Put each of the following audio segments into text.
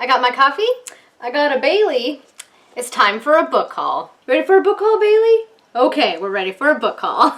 I got my coffee. I got a Bailey. It's time for a book haul. Ready for a book haul, Bailey? Okay, we're ready for a book haul.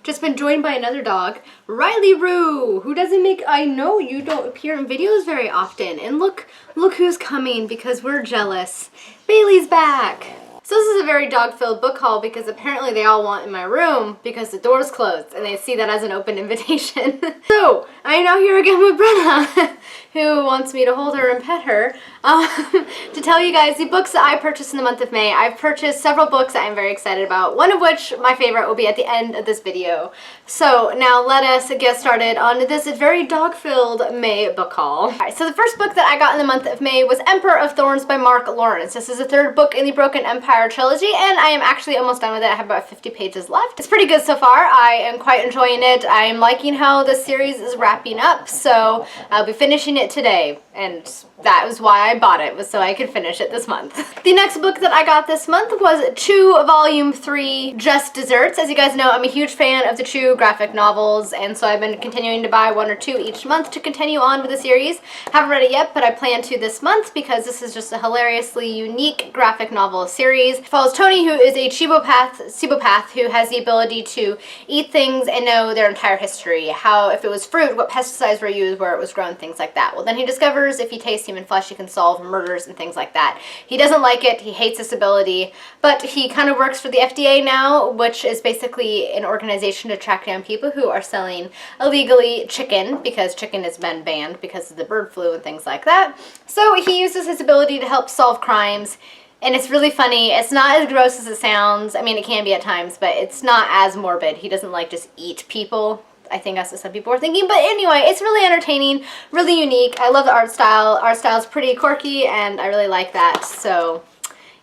Just been joined by another dog, Riley Roo, who doesn't make, I know you don't appear in videos very often. And look who's coming because we're jealous. Bailey's back. So this is a very dog-filled book haul because apparently they all want in my room because the door's closed and they see that as an open invitation. So I am now here again with Brenna, who wants me to hold her and pet her, to tell you guys the books that I purchased in the month of May. I've purchased several books that I'm very excited about, one of which, my favorite, will be at the end of this video. So now let us get started on this very dog-filled May book haul. Alright, so the first book that I got in the month of May was Emperor of Thorns by Mark Lawrence. This is the third book in the Broken Empire trilogy, and I am actually almost done with it. I have about 50 pages left. It's pretty good so far. I am quite enjoying it. I am liking how the series is wrapping up, so I'll be finishing it today, and that was why I bought it, was so I could finish it this month. The next book that I got this month was Chew Volume 3, Just Desserts. As you guys know, I'm a huge fan of the Chew graphic novels, and so I've been continuing to buy one or two each month to continue on with the series. Haven't read it yet, but I plan to this month because this is just a hilariously unique graphic novel series. It follows Tony, who is a Cibopath who has the ability to eat things and know their entire history. How, if it was fruit, what pesticides were used, where it was grown, things like that. Well, then he discovers if he tastes human flesh, he can solve murders and things like that. He doesn't like it, he hates this ability, but he kind of works for the FDA now, which is basically an organization to track down people who are selling illegally chicken, because chicken has been banned because of the bird flu and things like that. So he uses his ability to help solve crimes. And it's really funny. It's not as gross as it sounds. I mean, it can be at times, but it's not as morbid. He doesn't like just eat people. I think that's what some people are thinking. But anyway, it's really entertaining, really unique. I love the art style. Art style is pretty quirky, and I really like that. So,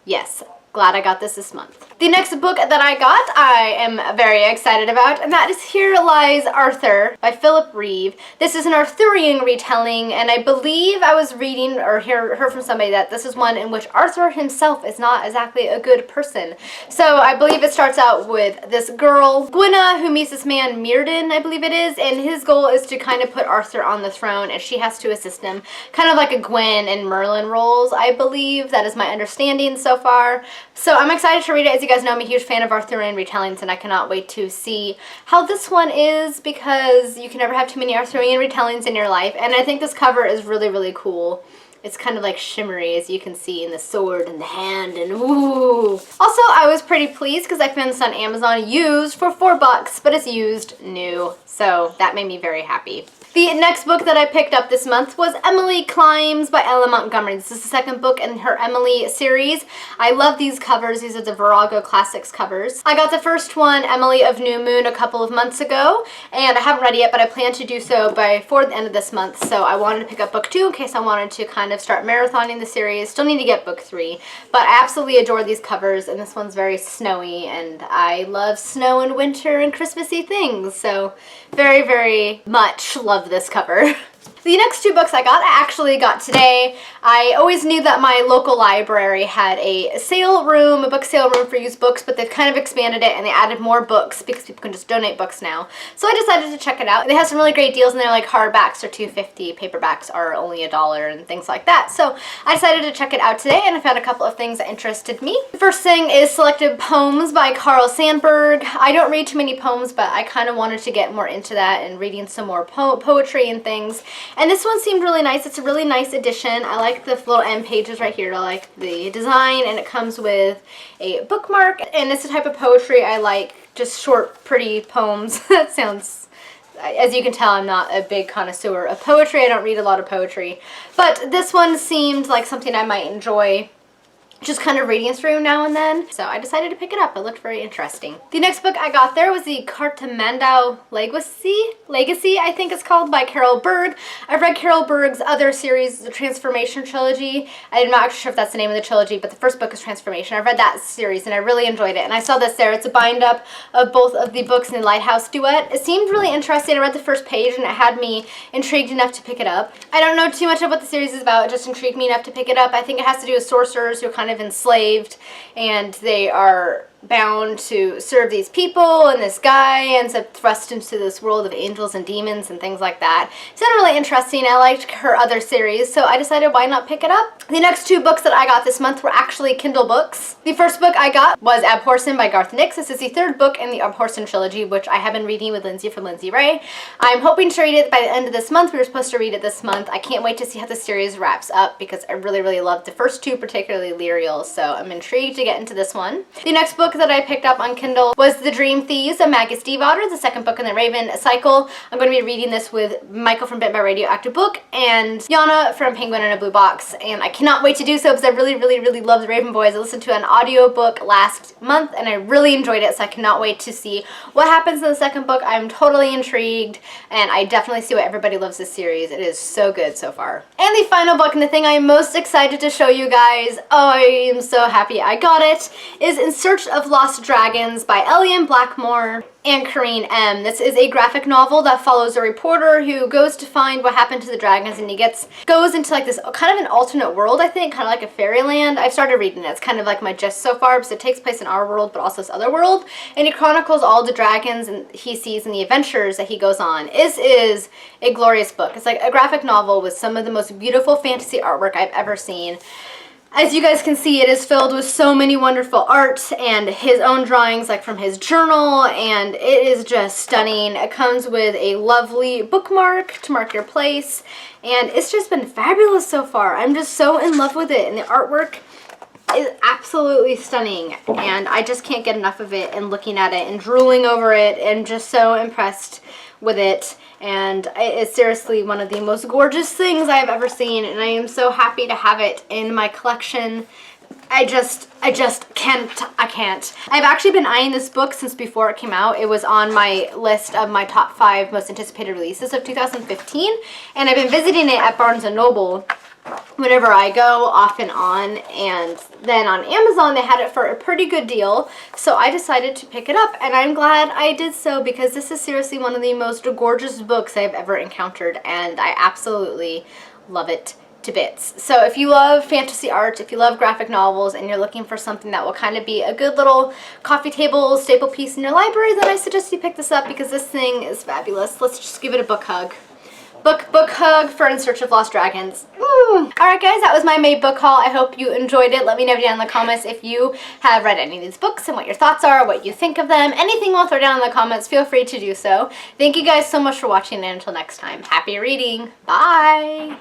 yes, glad I got this month. The next book that I got, I am very excited about, and that is Here Lies Arthur by Philip Reeve. This is an Arthurian retelling, and I believe I was reading or heard from somebody that this is one in which Arthur himself is not exactly a good person. So I believe it starts out with this girl, Gwenna, who meets this man, Mirrodin, I believe it is, and his goal is to kind of put Arthur on the throne, and she has to assist him. Kind of like a Gwen and Merlin roles, I believe. That is my understanding so far. So I'm excited to read it. As you guys know, I'm a huge fan of Arthurian retellings, and I cannot wait to see how this one is, because you can never have too many Arthurian retellings in your life, and I think this cover is really, really cool. It's kind of like shimmery, as you can see, in the sword and the hand, and ooh. Also, I was pretty pleased because I found this on Amazon used for $4, but it's used new, so that made me very happy. The next book that I picked up this month was Emily Climbs by Ella Montgomery. This is the second book in her Emily series. I love these covers. These are the Virago Classics covers. I got the first one, Emily of New Moon, a couple of months ago, and I haven't read it yet, but I plan to do so before the end of this month, so I wanted to pick up book 2 in case I wanted to kind of start marathoning the series. Still need to get book 3, but I absolutely adore these covers, and this one's very snowy, and I love snow and winter and Christmassy things, so very, very much love this cover. The next two books I actually got today. I always knew that my local library had a sale room, a book sale room for used books, but they've kind of expanded it and they added more books because people can just donate books now. So I decided to check it out. They have some really great deals, and they're like hardbacks are $2.50, paperbacks are only $1, and things like that. So I decided to check it out today, and I found a couple of things that interested me. The first thing is Selected Poems by Carl Sandburg. I don't read too many poems, but I kind of wanted to get more into that and reading some more poetry and things. And this one seemed really nice. It's a really nice edition. I like the little end pages right here. I like the design, and it comes with a bookmark. And it's the type of poetry I like, just short, pretty poems. That sounds, as you can tell, I'm not a big connoisseur of poetry. I don't read a lot of poetry. But this one seemed like something I might enjoy just kind of reading through now and then. So I decided to pick it up. It looked very interesting. The next book I got there was the Cartamandau Legacy, I think it's called, by Carol Berg. I've read Carol Berg's other series, the Transformation Trilogy. I'm not sure if that's the name of the trilogy, but the first book is Transformation. I've read that series and I really enjoyed it. And I saw this there. It's a bind up of both of the books in the Lighthouse Duet. It seemed really interesting. I read the first page and it had me intrigued enough to pick it up. I don't know too much of what the series is about. It just intrigued me enough to pick it up. I think it has to do with sorcerers who are kind of enslaved, and they are bound to serve these people, and this guy ends up thrust into this world of angels and demons and things like that. It's been really interesting. I liked her other series, so I decided why not pick it up. The next two books that I got this month were actually Kindle books. The first book I got was Abhorsen by Garth Nix. This is the third book in the Abhorsen trilogy, which I have been reading with Lindsay from Lindsay Ray. I'm hoping to read it by the end of this month. We were supposed to read it this month. I can't wait to see how the series wraps up because I really, really loved the first two, particularly Lyriel, so I'm intrigued to get into this one. The next book that I picked up on Kindle was The Dream Thieves of Magus Stiefvater, the second book in the Raven cycle. I'm going to be reading this with Michael from Bit by Radioactive Book and Yana from Penguin in a Blue Box, and I cannot wait to do so because I really, really, really love The Raven Boys. I listened to an audiobook last month and I really enjoyed it, so I cannot wait to see what happens in the second book. I'm totally intrigued, and I definitely see why everybody loves this series. It is so good so far. And the final book, and the thing I am most excited to show you guys, oh, I am so happy I got it, is In Search of Lost Dragons by Elian Blackmore and Karine M. This is a graphic novel that follows a reporter who goes to find what happened to the dragons, and he goes into like this kind of an alternate world, I think, kind of like a fairyland. I've started reading it. It's kind of like my gist so far because it takes place in our world but also this other world, and he chronicles all the dragons and he sees and the adventures that he goes on. This is a glorious book. It's like a graphic novel with some of the most beautiful fantasy artwork I've ever seen. As you guys can see, it is filled with so many wonderful art and his own drawings, like from his journal, and it is just stunning. It comes with a lovely bookmark to mark your place, and it's just been fabulous so far. I'm just so in love with it, and the artwork is absolutely stunning, and I just can't get enough of it and looking at it and drooling over it and just so impressed with it. And it's seriously one of the most gorgeous things I have ever seen, and I am so happy to have it in my collection. I just can't. I've actually been eyeing this book since before it came out. It was on my list of my top 5 most anticipated releases of 2015, and I've been visiting it at Barnes & Noble whenever I go, off and on, and then on Amazon they had it for a pretty good deal, so I decided to pick it up, and I'm glad I did so because this is seriously one of the most gorgeous books I've ever encountered, and I absolutely love it to bits. So if you love fantasy art, if you love graphic novels, and you're looking for something that will kind of be a good little coffee table staple piece in your library, then I suggest you pick this up because this thing is fabulous. Let's just give it a book hug. Book hug for In Search of Lost Dragons. Alright guys, that was my May book haul. I hope you enjoyed it. Let me know down in the comments if you have read any of these books and what your thoughts are, what you think of them. Anything we'll throw down in the comments, feel free to do so. Thank you guys so much for watching, and until next time, happy reading. Bye!